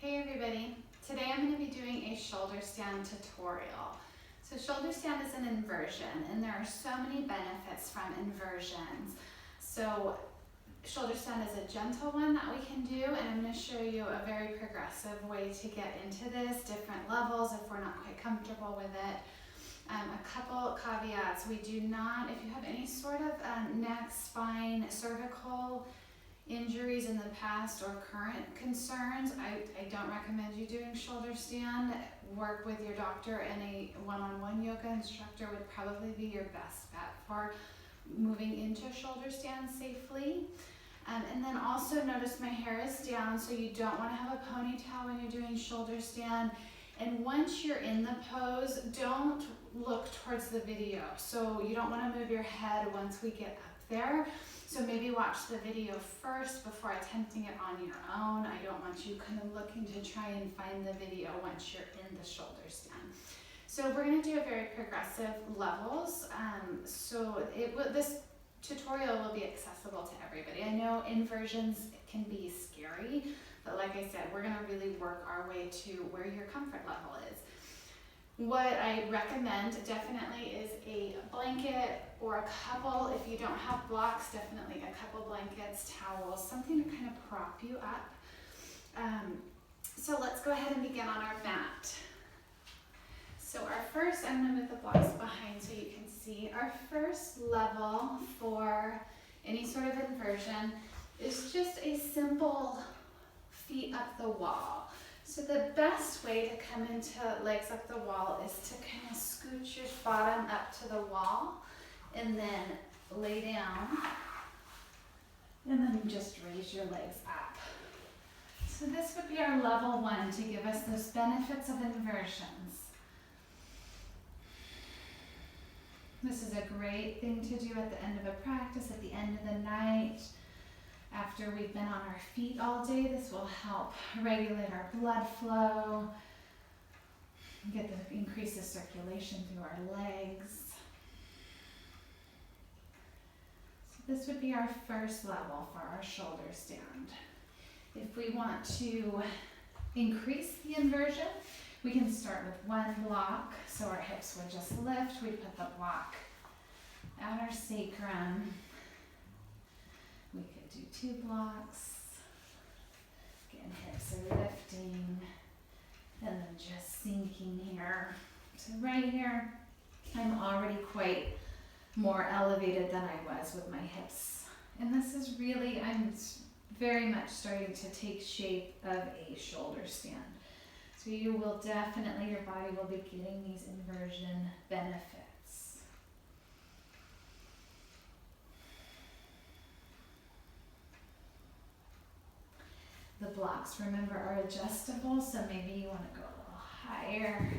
Hey everybody, today I'm going to be doing a shoulder stand tutorial. So shoulder stand is an inversion and there are so many benefits from inversions. So shoulder stand is a gentle one that we can do, and I'm going to show you a very progressive way to get into this, different levels if we're not quite comfortable with it. A couple caveats: we do not, if you have any sort of neck, spine, cervical injuries in the past or current concerns, I don't recommend you doing shoulder stand. Work with your doctor, and a one-on-one yoga instructor would probably be your best bet for moving into shoulder stand safely. And then also notice my hair is down, so you don't want to have a ponytail when you're doing shoulder stand. And once you're in the pose, don't look towards the video. So you don't want to move your head once we get up there. So maybe watch the video first before attempting it on your own. I don't want you kind of looking to try and find the video once you're in the shoulder stand. So we're going to do a very progressive levels. This tutorial will be accessible to everybody. I know inversions can be scary, but like I said, we're going to really work our way to where your comfort level is. What I recommend definitely is a blanket or a couple. If you don't have blocks, definitely a couple blankets, towels, something to kind of prop you up. So let's go ahead and begin on our mat. So our first, I'm going to move the blocks behind so you can see. Our first level for any sort of inversion is just a simple feet up the wall. So the best way to come into legs up the wall is to kind of scooch your bottom up to the wall and then lay down and then just raise your legs up. So this would be our level one to give us those benefits of inversions. This is a great thing to do at the end of a practice, at the end of the night. After we've been on our feet all day, this will help regulate our blood flow, increase the circulation through our legs. So this would be our first level for our shoulder stand. If we want to increase the inversion, we can start with one block. So our hips would just lift. We put the block at our sacrum. We could do 2 blocks. Again, hips are lifting and then just sinking here. So right here, I'm already quite more elevated than I was with my hips. And this is really, I'm very much starting to take shape of a shoulder stand. So you will definitely, your body will be getting these inversion benefits. The blocks, remember, are adjustable, so maybe you want to go a little higher.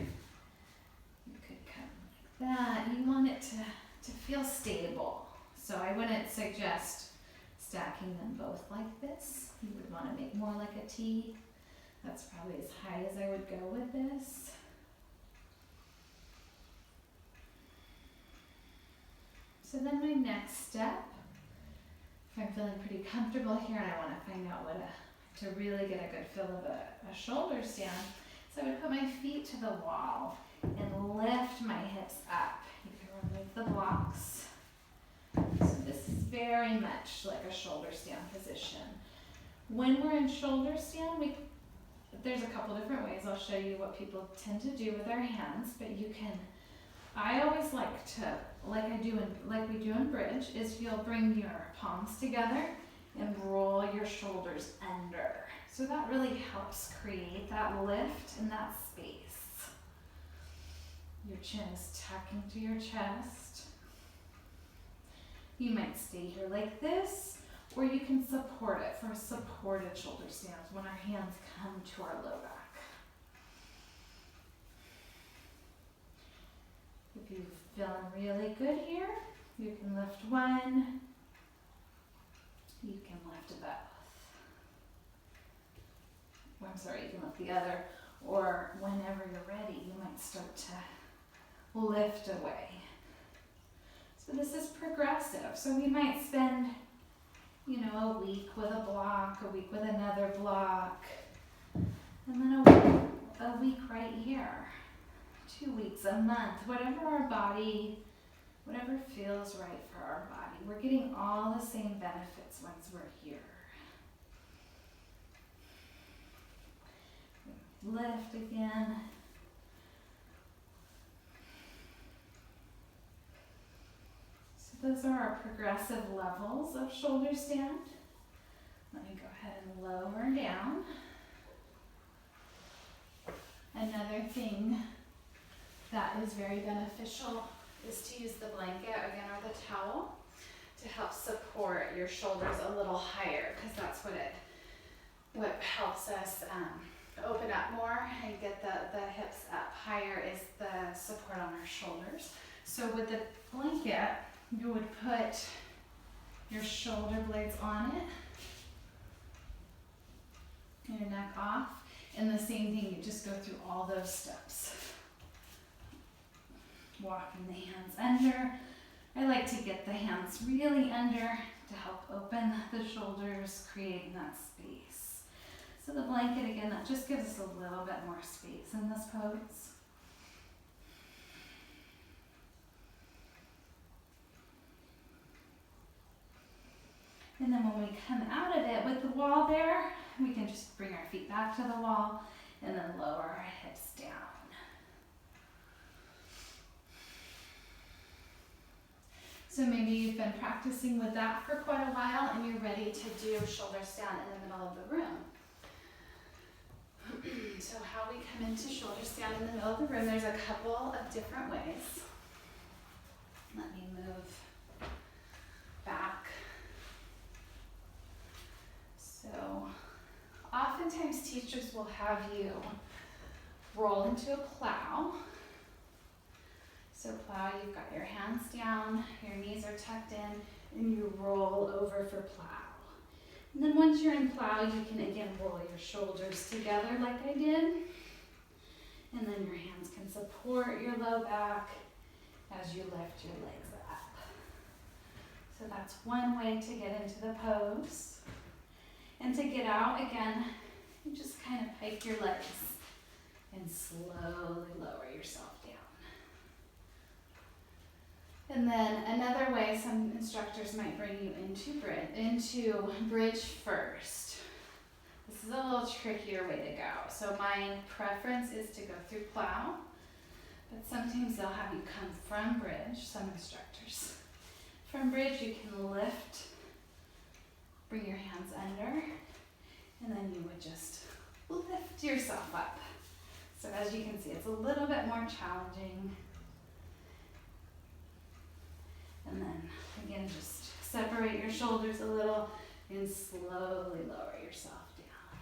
You could come like that. You want it to feel stable. So I wouldn't suggest stacking them both like this. You would want to make more like a T. That's probably as high as I would go with this. So then my next step, if I'm feeling pretty comfortable here and I want to find out to really get a good feel of a shoulder stand, so I would put my feet to the wall and lift my hips up. You can remove the blocks. So this is very much like a shoulder stand position. When we're in shoulder stand, there's a couple different ways. I'll show you what people tend to do with their hands, but I always like to, like we do in bridge, is you'll bring your palms together and roll your shoulders under. So that really helps create that lift and that space. Your chin is tucking to your chest. You might stay here like this, or you can support it for supported shoulder stands when our hands come to our low back. If you're feeling really good here, you can lift one. You can lift both. You can lift the other, or whenever you're ready, you might start to lift away. So this is progressive. So we might spend, a week with a block, a week with another block, And then a week right here, 2 weeks, a month, whatever our body, whatever feels right for our body. We're getting all the same benefits once we're here. Lift again. So those are our progressive levels of shoulder stand. Let me go ahead and lower down. Another thing that is very beneficial is to use the blanket again or the towel to help support your shoulders a little higher, because that's what helps us open up more and get the hips up higher is the support on our shoulders. So with the blanket, you would put your shoulder blades on it, your neck off, and the same thing, you just go through all those steps. Walking the hands under. I like to get the hands really under to help open the shoulders, creating that space. So the blanket, again, that just gives us a little bit more space in this pose. And then when we come out of it with the wall there, we can just bring our feet back to the wall and then lower our hips down. So maybe you've been practicing with that for quite a while and you're ready to do shoulder stand in the middle of the room. So how we come into shoulder stand in the middle of the room, there's a couple of different ways. Let me move back. So oftentimes teachers will have you roll into a plow. So plow, you've got your hands down, your knees are tucked in, and you roll over for plow. And then once you're in plow, you can again roll your shoulders together like I did. And then your hands can support your low back as you lift your legs up. So that's one way to get into the pose. And to get out, again, you just kind of pike your legs and slowly lower yourself down. And then another way some instructors might bring you into bridge first. This is a little trickier way to go. So my preference is to go through plow, but sometimes they'll have you come from bridge, some instructors. From bridge you can lift, bring your hands under, and then you would just lift yourself up. So as you can see, it's a little bit more challenging. And then again, just separate your shoulders a little and slowly lower yourself down.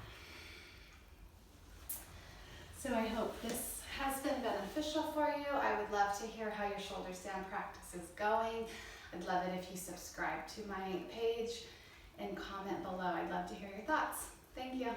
So I hope this has been beneficial for you. I would love to hear how your shoulder stand practice is going. I'd love it if you subscribe to my page and comment below. I'd love to hear your thoughts. Thank you.